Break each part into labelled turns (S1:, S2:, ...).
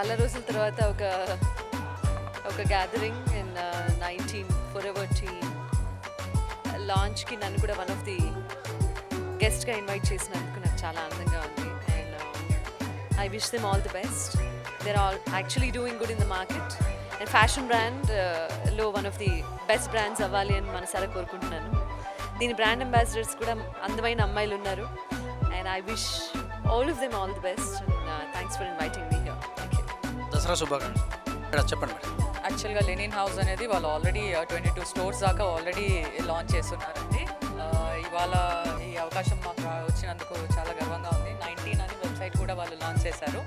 S1: చాలా రోజుల తర్వాత ఒక గ్యాదరింగ్ ఇన్ 19 ఫరెవర్ టీమ్ లాంచ్కి నన్ను కూడా వన్ ఆఫ్ ది గెస్ట్గా ఇన్వైట్ చేసినందుకు నాకు చాలా ఆనందంగా ఉంది. And I wish them all the best. They're all actually doing good in the market and fashion బ్రాండ్లో one of the best brands అవ్వాలి అని మనసారా కోరుకుంటున్నాను. దీని బ్రాండ్ అంబాసిడర్స్ కూడా అందమైన అమ్మాయిలు ఉన్నారు. And I wish all of them all the best and thanks for inviting me here. Thank you.
S2: Dasara శుభాకాంక్షలు చెప్పండి మేడం.
S3: యాక్చువల్గా లెనిన్ హౌస్ అనేది వాళ్ళు ఆల్రెడీ 22 స్టోర్స్ దాకా ఆల్రెడీ లాంచ్ చేస్తున్నారండి. ఇవాళ ఈ అవకాశం మాకు వచ్చినందుకు చాలా గర్వంగా ఉంది. 19 అని వెబ్సైట్ కూడా వాళ్ళు లాంచ్ చేశారు.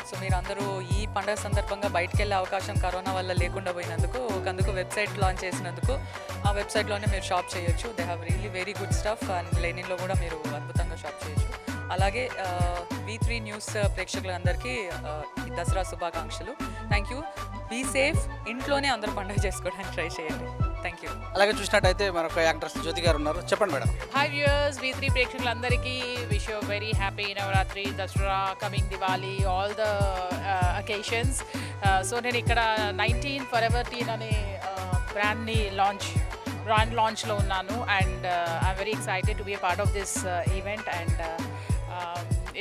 S3: సో మీరు అందరూ ఈ పండుగ సందర్భంగా బయటకు వెళ్ళే అవకాశం కరోనా వల్ల లేకుండా పోయినందుకు వెబ్సైట్ లాంచ్ చేసినందుకు ఆ వెబ్సైట్లోనే మీరు షాప్ చేయొచ్చు. They have really very good stuff and లెనిన్లో కూడా మీరు అద్భుతంగా షాప్ చేయొచ్చు. అలాగే V3 న్యూస్ ప్రేక్షకులందరికీ దసరా శుభాకాంక్షలు. Thank you. Be safe. ఇంట్లోనే అందరూ పండుగ చేసుకోవడానికి ట్రై చేయండి. Thank you.
S2: అలాగే చూసినట్టయితే మరొక యాక్ట్రెస్ జ్యోతి గారు ఉన్నారు. చెప్పండి మేడం.
S4: హాయ్ వ్యూయర్స్, V3 ప్రేక్షకులందరికీ wish you very happy Navratri, Dasara, coming Diwali, all the occasions. So నేను ఇక్కడ 19 ఫరెవర్ టీన్ అనే బ్రాండ్ లాంచ్లో ఉన్నాను. And I'm very excited to be a part of this event. And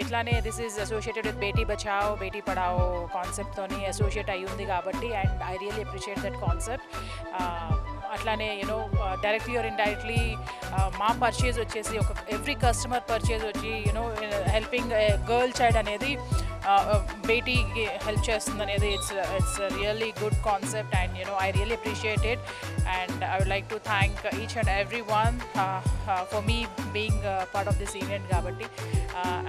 S4: ఇట్లానే this is associated with Beti Bachao Beti Padhao కాన్సెప్ట్తోని associate అయ్యి ఉంది కాబట్టి and I really appreciate that concept. అట్లానే యూనో డైరెక్ట్లీ ఆర్ ఇండైరెక్ట్లీ మా పర్చేజ్ వచ్చేసి ఎవ్రీ కస్టమర్ పర్చేజ్ వచ్చి you know helping girl child అనేది బేటీకి హెల్ప్ చేస్తుంది అనేది it's really good concept. And you know I really appreciate it. And I would like to thank each and every one for me being part of this event కాబట్టి.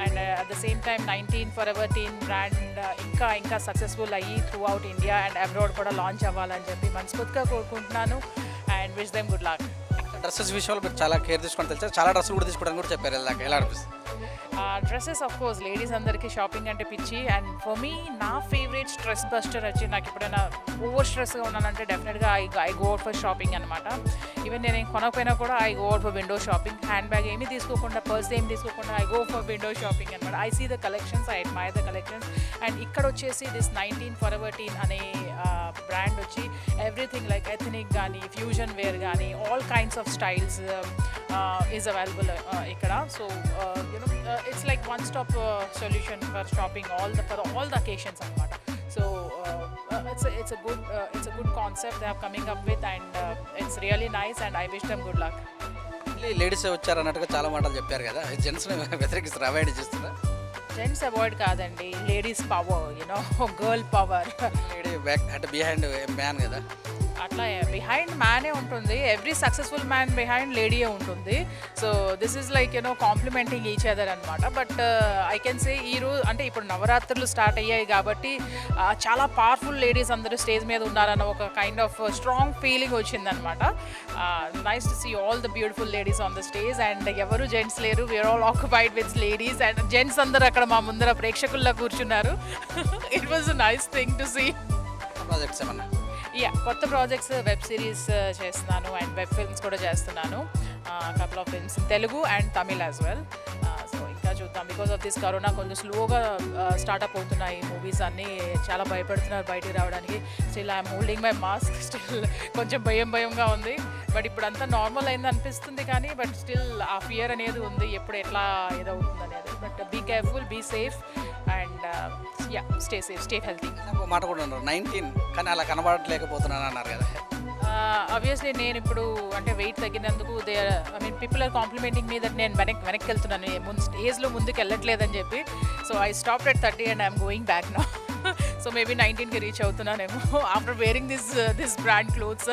S4: And at the same time 19 forever teen brand ఇంకా successful అయ్యి throughout India and abroad కూడా launch అవ్వాలని చెప్పి మనస్ఫూర్తిగా కోరుకుంటున్నాను. And wish them good luck.
S2: Dresses విషయంలో మీరు చాలా కేర్ తీసుకొని తెలుసా, చాలా డ్రెస్సులు కూడా తీసుకోవడానికి కూడా చెప్పారు. ఎలా అనిపిస్తుంది?
S4: డ్రెస్సెస్ ఆఫ్ కోర్స్ లేడీస్ అందరికీ షాపింగ్ అంటే పిచ్చి. అండ్ ఫర్ మీ నా ఫేవరెట్ స్ట్రెస్ బస్టర్ వచ్చి నాకు ఎప్పుడైనా ఓవర్ స్ట్రెస్గా ఉన్నానంటే డెఫినెట్గా I go out for shopping అనమాట. ఈవెన్ నేను కొనకపోయినా కూడా I go out for window shopping. Hand bag ఏమీ తీసుకోకుండా, పర్స్ ఏమి తీసుకోకుండా I go for window shopping అనమాట. I see the collections, I admire the collections. And ఇక్కడ వచ్చేసి దిస్ 19 ఫరెవర్ టీన్ అనే బ్రాండ్ వచ్చి ఎవ్రీథింగ్ లైక్ ఎథనిక్ కానీ, ఫ్యూజన్ వేర్ కానీ, all kinds of styles is available ఇక్కడ. So you know it's like one stop solution for shopping for all the occasions anamata. So it's a good concept they are coming up with and it's really nice and I wish them good luck.
S2: Ladies వచ్చారు అన్నట్టుగా చాలా మాటలు చెప్పారు కదా, జెంట్స్ని వ్యతిరేకిస్తారు, avoid చేస్తారా?
S4: Gents avoid కాదండి, ladies power, you know girl power.
S2: Lady back అంటే బిహైండ్ మ్యాన్ కదా,
S4: అట్లా బిహైండ్ మ్యానే ఉంటుంది. ఎవ్రీ సక్సెస్ఫుల్ మ్యాన్ బిహైండ్ లేడీయే ఉంటుంది. So this is like you know complimenting each other అనమాట. బట్ ఐ కెన్ సే ఈరోజు అంటే ఇప్పుడు నవరాత్రులు స్టార్ట్ అయ్యాయి కాబట్టి చాలా పవర్ఫుల్ లేడీస్ అందరూ స్టేజ్ మీద ఉన్నారన్న ఒక కైండ్ ఆఫ్ స్ట్రాంగ్ ఫీలింగ్ వచ్చిందనమాట. Nice to see all the beautiful ladies on the stage. And ఎవరు జెంట్స్ లేరు, we are all occupied with ladies. And gents అందరూ అక్కడ మా ముందర ప్రేక్షకుల్లో కూర్చున్నారు. It was a nice thing to see.
S2: Projects ఏమన్నా?
S4: కొత్త ప్రాజెక్ట్స్, వెబ్ సిరీస్ చేస్తున్నాను అండ్ వెబ్ ఫిల్మ్స్ కూడా చేస్తున్నాను. Couple of films in Telugu and Tamil as well. So ఇంకా చూద్దాం. బికాస్ ఆఫ్ దిస్ కరోనా కొంచెం స్లోగా స్టార్ట్అప్ అవుతున్నాయి మూవీస్ అన్నీ. చాలా భయపడుతున్నారు బయటికి రావడానికి. Still I'm holding my mask. Still కొంచెం భయంగా ఉంది. బట్ ఇప్పుడు అంతా నార్మల్ అయింది అనిపిస్తుంది కానీ బట్ స్టిల్ ఆ ఫియర్ అనేది ఉంది, ఎప్పుడు ఎట్లా ఏదవుతుంది అనేది. But be careful, be safe and stay safe, stay healthy.
S2: మాట కూడా ఉన్నారు 19 కానీ అలా కనబడలేకపోతున్నాను అన్నారు కదా.
S4: ఆబ్వియస్లీ నేను ఇప్పుడు అంటే వెయిట్ తగ్గినందుకు people are complimenting me that నేను వెనక్కి వెళ్తున్నాను, ఏజ్లో ముందుకు వెళ్ళట్లేదని చెప్పి. So I stop at 30 and I'm going back now. So maybe 19కి రీచ్ అవుతున్నానేమో after wearing this brand clothes.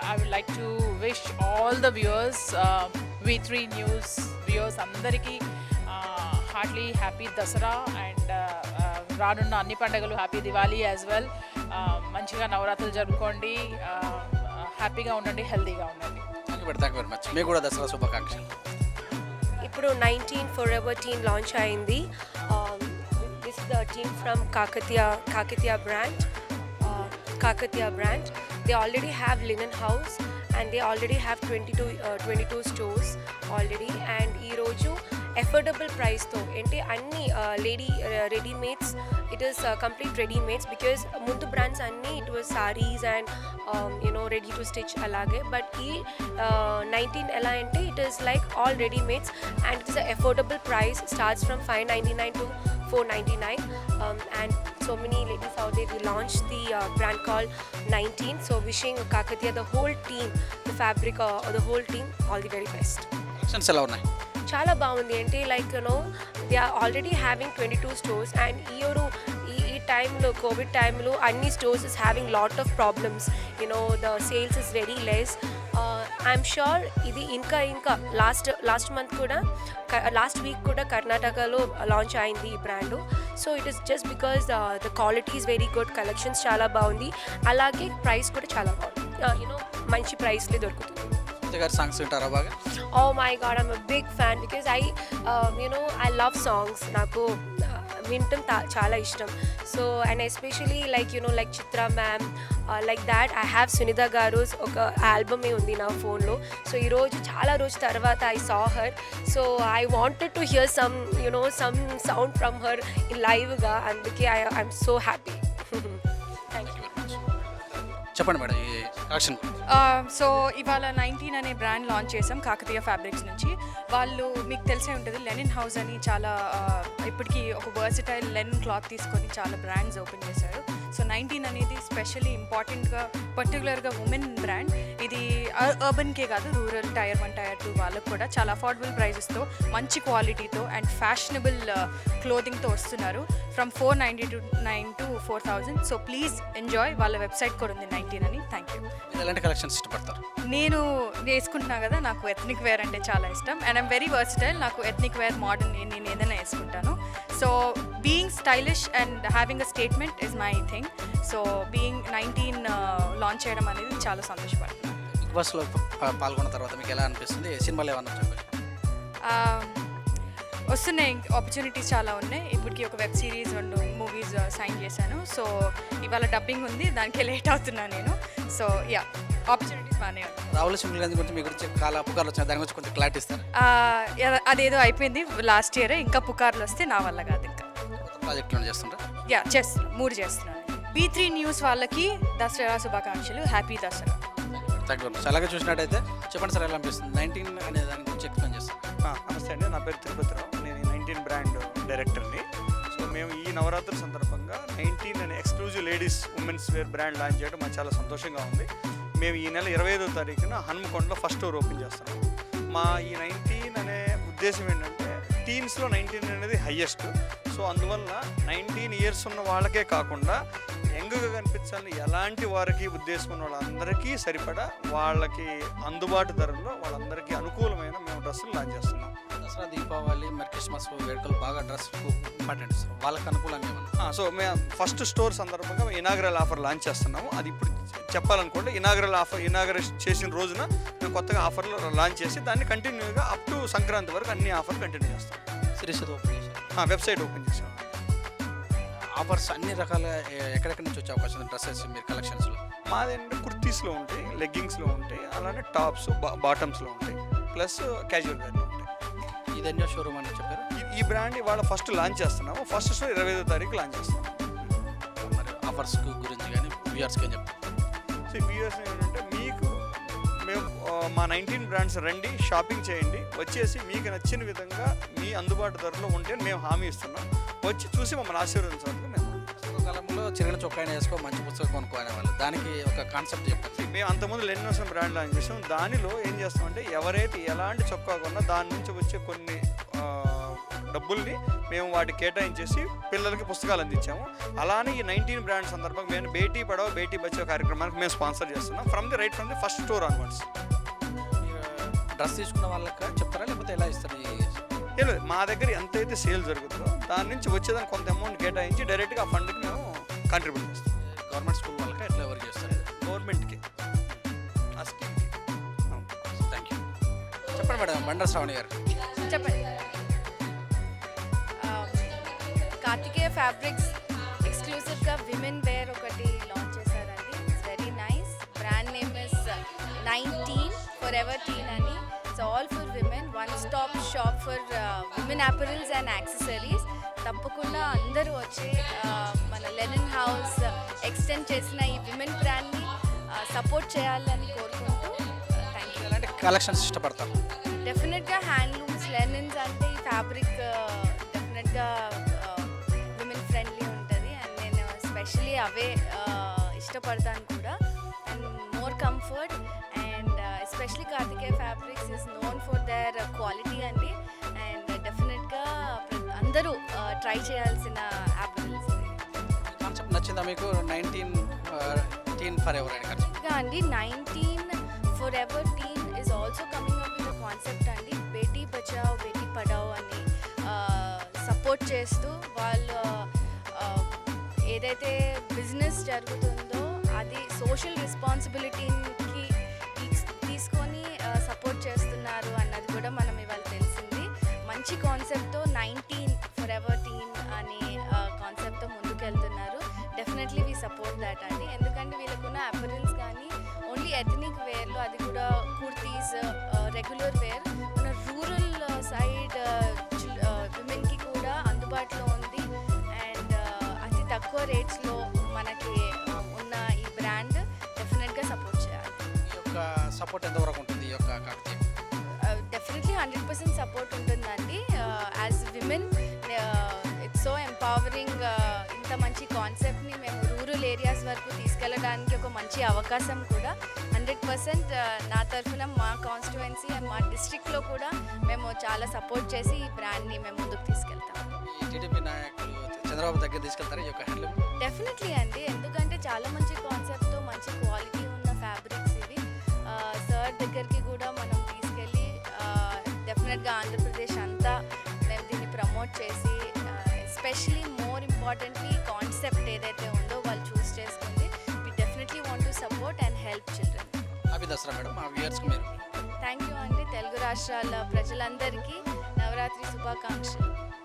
S4: I would like to wish all the viewers, V3 News viewers అందరికీ హార్ట్లీ హ్యాపీ దసరా అండ్ రానున్న అన్ని పండుగలు happy Diwali as well. మంచిగా నవరాత్రులు జరుపుకోండి, హ్యాపీగా ఉండండి, హెల్తీగా ఉండండి.
S2: Thank you very much. మీకు కూడా దసరా శుభాకాంక్షలు.
S5: ఇప్పుడు 19 ఫరెవర్ టీన్ లాంచ్ అయింది. This the team from Kakatiya brand. They already have linen house and they already have 22 stores already. And ee roju affordable ప్రైస్తో ఏంటి అన్ని readymades it is complete readymades because ముందు brands అన్నీ it was saris and ready to stitch అలాగే but ఈ 19 ఎలా అంటే it is like all readymades and it is affordable price starts from $599 to $499 and so many ladies out there we launched the brand called 19 so wishing Kakatiya the whole team the fabric the whole team all the very best.
S2: Collections ఎలా ఉన్నాయి?
S5: చాలా బాగుంది ఏంటి like they are already having 22 stores and ఈ టైంలో Covid టైంలో అన్ని stores is having lot of problems the sales is very less I'm sure ఇది ఇంకా లాస్ట్ మంత్ కూడా లాస్ట్ వీక్ కూడా కర్ణాటకలో లాంచ్ అయింది ఈ brand so it is just because the quality is very good collections చాలా బాగుంది అలాగే ప్రైస్ కూడా చాలా బాగుంది మంచి ప్రైస్లో దొరుకుతుంది.
S2: గారి సాంగ్స్ వింటారా బాగా?
S5: Oh my god, I'm a big fan because I love songs. నాకు వింటం చాలా ఇష్టం. So and especially like like Chitra ma'am like that I have Sunitha garu's ఒక ఆల్బమే ఉంది నా ఫోన్లో. సో ఈరోజు చాలా రోజు తర్వాత I saw her. So I wanted to hear some some sound from her liveగా అందుకే I'm so happy. Thank you.
S2: చెప్పండి మేడం ఈ కలెక్షన్.
S6: సో ఇవాళ 19 అనే బ్రాండ్ లాంచ్ చేసాం కాకతీయ ఫ్యాబ్రిక్స్ నుంచి. వాళ్ళు మీకు తెలిసే ఉంటుంది లెనిన్ హౌస్ అని చాలా ఇప్పటికీ ఒక వర్సిటైల్ లెనిన్ క్లాత్ తీసుకొని చాలా బ్రాండ్స్ ఓపెన్ చేశారు. సో 19 అనేది స్పెషల్లీ ఇంపార్టెంట్గా పర్టికులర్గా ఉమెన్ బ్రాండ్. ఇది అర్బన్కే కాదు రూరల్ టైర్ 1 టైర్ 2 వాళ్ళకు కూడా చాలా అఫోర్డబుల్ ప్రైజెస్తో మంచి క్వాలిటీతో అండ్ ఫ్యాషనబుల్ క్లోదింగ్తో వస్తున్నారు from $499 to $4,000. So please enjoy. వాళ్ళ వెబ్సైట్ కూడా ఉంది 19 అని. Thank you.
S2: ఎలాంటి కలెక్షన్స్ ఇష్టపడతారు?
S6: నేను వేసుకుంటున్నా కదా నాకు ఎథ్నిక్ వేర్ అంటే చాలా ఇష్టం అండ్ ఐమ్ వెరీ వర్సిటైల్. నాకు ఎథ్నిక్ వేర్ మోడర్న్ నేను ఏదైనా వేసుకుంటాను. So being stylish and having a statement is my thing. So being 19 launch చేయడం అనేది చాలా సంతోషపడుతున్నాను.
S2: బిగ్ బాస్లో పాల్గొన్న తర్వాత మీకు ఎలా అనిపిస్తుంది? సినిమాలు ఏమన్నా చెప్పండి.
S6: వస్తున్నాయి ఆపర్చునిటీస్ చాలా ఉన్నాయి. ఇప్పటికీ ఒక వెబ్ సిరీస్ 2 మూవీస్ సైన్ చేశాను. సో ఇవాళ డబ్బింగ్ ఉంది దానికి లేట్ అవుతున్నాను నేను. సో యా ఆపర్చునిటీస్ బాగానే ఉన్నాయి.
S2: రావుల సింగిల్ గాంధీ గురించి మీ గురించి చాలా పుకార్లు వచ్చినాయి, దాని గురించి కొంచెం క్లారిటీ ఇస్తారు.
S6: అదేదో అయిపోయింది లాస్ట్ ఇయర్. ఇంకా పుకార్లు వస్తే నా వల్ల కాదు. ఇంకా
S2: ప్రాజెక్టులను చేస్తుంటారా?
S6: యా చేస్తున్నాను, 3 చేస్తున్నాను. B3 న్యూస్ వాళ్ళకి దసరా శుభాకాంక్షలు. హ్యాపీ దసరా.
S2: Thank you. అలాగే చూసినట్టయితే చెప్పండి సార్ ఎలా అనిపిస్తుంది 19 అనే దాని గురించి ఎక్స్ప్లెయిన్ చేస్తాను.
S7: నమస్తే అండి, నా పేరు తిరుపతిరావు. నేను 19 బ్రాండ్ డైరెక్టర్ని. సో మేము ఈ నవరాత్రి సందర్భంగా 19 అనే exclusive ladies women's wear brand launch చేయడం మాకు చాలా సంతోషంగా ఉంది. మేము ఈ నెల 25వ తారీఖున హనుమకొండలో ఫస్ట్ స్టోర్ ఓపెన్ చేస్తున్నాం. మా ఈ 19 అనే ఉద్దేశం ఏంటంటే టీన్స్లో 19 అనేది హయ్యెస్ట్. సో అందువల్ల 19 ఇయర్స్ ఉన్న వాళ్ళకే కాకుండా యంగ్గా కనిపించాలని ఎలాంటి వారికి ఉద్దేశం ఉన్న వాళ్ళందరికీ సరిపడా వాళ్ళకి అందుబాటు ధరల్లో వాళ్ళందరికీ అనుకూలమైన మేము డ్రెస్సులు లాంచ్ చేస్తున్నాం.
S2: దసరా, దీపావళి, మరి క్రిస్మస్ వేడుకలు బాగా డ్రెస్ ఇంపార్టెంట్ సార్, వాళ్ళకి అనుకూలంగా ఏమన్నా?
S7: సో మేము ఫస్ట్ స్టోర్ సందర్భంగా ఇనాగరల్ ఆఫర్ లాంచ్ చేస్తున్నాము. అది ఇప్పుడు చెప్పాలనుకోండి ఇనాగరేషన్ చేసిన రోజున మేము కొత్తగా ఆఫర్లు లాంచ్ చేసి దాన్ని కంటిన్యూగా అప్ టు సంక్రాంతి వరకు అన్ని ఆఫర్లు కంటిన్యూ చేస్తాం.
S2: సిరీస్ ఓపెన్ చేశారు,
S7: వెబ్సైట్ ఓపెన్ చేసాం.
S2: ఆఫర్స్ అన్ని రకాల ఎక్కడెక్కడి నుంచి వచ్చే అవకాశం ఉంది డ్రెస్సెస్ మీరు కలెక్షన్స్లో?
S7: మాదేంటంటే కుర్తీస్లో ఉంటాయి, లెగ్గింగ్స్లో ఉంటాయి, అలానే టాప్స్ బాటమ్స్లో ఉంటాయి, ప్లస్ క్యాజువల్ వేర్లో ఉంటాయి.
S2: ఇది ఎన్నో షోరూమ్ అని చెప్పారు.
S7: ఈ బ్రాండ్ ఇవాళ ఫస్ట్ లాంచ్ చేస్తున్నాము. ఫస్ట్ స్టోర్ 25వ తారీఖు లాంచ్ చేస్తున్నాం.
S2: మరి ఆఫర్స్ గురించి కానీ వ్యూయర్స్కి ఏం చెప్తారు?
S7: సో వ్యూయర్స్ ఏంటంటే మీకు మేము మా 19 బ్రాండ్స్ రండి, షాపింగ్ చేయండి, వచ్చేసి మీకు నచ్చిన విధంగా మీ అందుబాటు ధరలో ఉంటే మేము హామీ ఇస్తున్నాం. వచ్చి చూసి మమ్మల్ని ఆశీర్వదించాలి. మేము
S2: కాలంలో చిరిగిన చొక్కాయినా వేసుకో మంచి పుస్తకం కొనుక్కోనే వాళ్ళు, దానికి ఒక కాన్సెప్ట్ చెప్పారు.
S7: మేము అంతకుముందు లెన్నోసం బ్రాండ్ లాంచ్ చేసాం. దానిలో ఏం చేస్తామంటే ఎవరైతే ఎలాంటి చొక్కా కొన్నా దాని నుంచి వచ్చే కొన్ని డబ్బుల్ని మేము వాటికి కేటాయించేసి పిల్లలకి పుస్తకాలు అందించాము. అలానే ఈ 19 బ్రాండ్ సందర్భంగా మేము బేటీ పడావో బేటీ బచావో కార్యక్రమానికి మేము స్పాన్సర్ చేస్తున్నాం from the first store onwards.
S2: Dress తీసుకున్న వాళ్ళకి చెప్తారా లేకపోతే ఎలా ఇస్తారు?
S7: ఏం లేదు, మా దగ్గర ఎంతైతే సేల్ జరుగుతుందో దాని నుంచి వచ్చేదాన్ని కొంత అమౌంట్ కేటాయించి డైరెక్ట్గా ఆ ఫండ్కి మేము కంట్రిబ్యూట్ చేస్తాం.
S2: గవర్నమెంట్ స్కూల్ వాళ్ళకి ఎట్లా ఎవరికి చేస్తారు?
S7: గవర్నమెంట్కి ఆ స్కీమ్కి.
S2: Thank you. చెప్పండి మేడం, బండర్ శ్రావణి గారు.
S8: చెప్పండి. కార్తికేయ ఫ్యాబ్రిక్స్ ఎక్స్క్లూజివ్గా విమెన్ వేర్ ఒకటి లాంచ్ చేశారండి. It's very nice. Brand name is 19 for ever teen అని. It's all for women, one stop shop for women apparels and accessories. తప్పకుండా అందరూ వచ్చి మన లెనిన్ హౌస్ ఎక్స్టెండ్ చేసిన ఈ విమెన్ బ్రాండ్ని సపోర్ట్ చేయాలని కోరుకుంటూ థ్యాంక్ యూ.
S2: ఎలాంటి కలెక్షన్స్ ఇష్టపడతారు?
S8: డెఫినెట్గా హ్యాండ్లూమ్స్, లెనిన్స్ అంటే ఈ ఫ్యాబ్రిక్ డెఫినెట్గా విమెన్ ఫ్రెండ్లీ ఉంటుంది అండ్ నేను స్పెషలీ అవే ఇష్టపడతాను కూడా. And more comfort and especially Karthikeya fabrics is known for their quality అండి. అండ్ డెఫినెట్గా అందరూ ట్రై చేయాల్సిన యాపిల్స్
S2: కాన్సెప్ట్ నచ్చిందా మీకు? 19 టీన్ ఫర్ ఎవర్ అని కాన్సెప్ట్.
S8: అండి. 19 for ever teen is also coming up with concept అండి. బేటీ బచావ్ బేటీ పడావ్ అని సపోర్ట్ చేస్తూ వాళ్ళు ఏదైతే బిజినెస్ జరుగుతుందో అది సోషల్ రెస్పాన్సిబిలిటీకి తీసుకొని సపోర్ట్ చేస్తున్నారు అన్నది కూడా మనం ఇవాళ తెలిసింది. మంచి కాన్సెప్ట్తో 19 ఫర్ ఎవర్ టీన్ అనే కాన్సెప్ట్తో ముందుకెళ్తున్నారు. డెఫినెట్లీ వీ సపోర్ట్ దాట్ అండి. ఎందుకంటే వీళ్ళకున్న అపరల్స్ కానీ ఓన్లీ ఎథనిక్ వేర్లో, అది కూడా కుర్తీస్, రెగ్యులర్ వేర్ మన రూరల్ సైడ్ విమెన్కి కూడా అందుబాటులో ఉంది. అండ్ అతి తక్కువ రేట్స్లో మనకి ఉన్న ఈ బ్రాండ్ డెఫినెట్గా సపోర్ట్ చేయాలి.
S2: ఈ యొక్క సపోర్ట్ ఎంతవరకు ఉంటుంది ఈ యొక్క కాకతీయ?
S8: డెఫినెట్లీ 100% సపోర్ట్ ఉంటుందండి. As women it's so empowering. ఇంత మంచి కాన్సెప్ట్ని మేము రూరల్ ఏరియాస్ వరకు తీసుకెళ్ళడానికి ఒక మంచి అవకాశం కూడా. 100% నా తరఫున మా కాన్స్టిట్యువెన్సీ అండ్ మా డిస్ట్రిక్ట్లో కూడా మేము చాలా సపోర్ట్ చేసి ఈ బ్రాండ్ని మేము ముందుకు తీసుకెళ్తాం.
S2: ఈ టీడీపీ నాయకులు చంద్రబాబు దగ్గర తీసుకెళ్తారు ఈ యొక్క హ్యాండ్లూమ్?
S8: డెఫినెట్లీ అండి. ఎందుకంటే చాలా మంచి కాన్సెప్ట్తో మంచి క్వాలిటీ ఉన్న ఫ్యాబ్రిక్స్ ఇవి. సార్ దగ్గరికి కూడా మనం తీసుకెళ్ళి డెఫినెట్గా ఆంధ్రప్రదేశ్ అంతా మేము దీన్ని ప్రమోట్ చేసి ఎస్పెషలీ మోర్ ఇంపార్టెంట్లీ కాన్సెప్ట్ ఏదైతే ఉందో వాళ్ళు చూస్ చేసుకుంది. We definitely want to support and help children.
S2: Happy Dasara madam. మా వ్యూయర్స్కి మీరు
S8: థ్యాంక్ యూ అండి. తెలుగు రాష్ట్రాల ప్రజలందరికీ నవరాత్రి శుభాకాంక్షలు.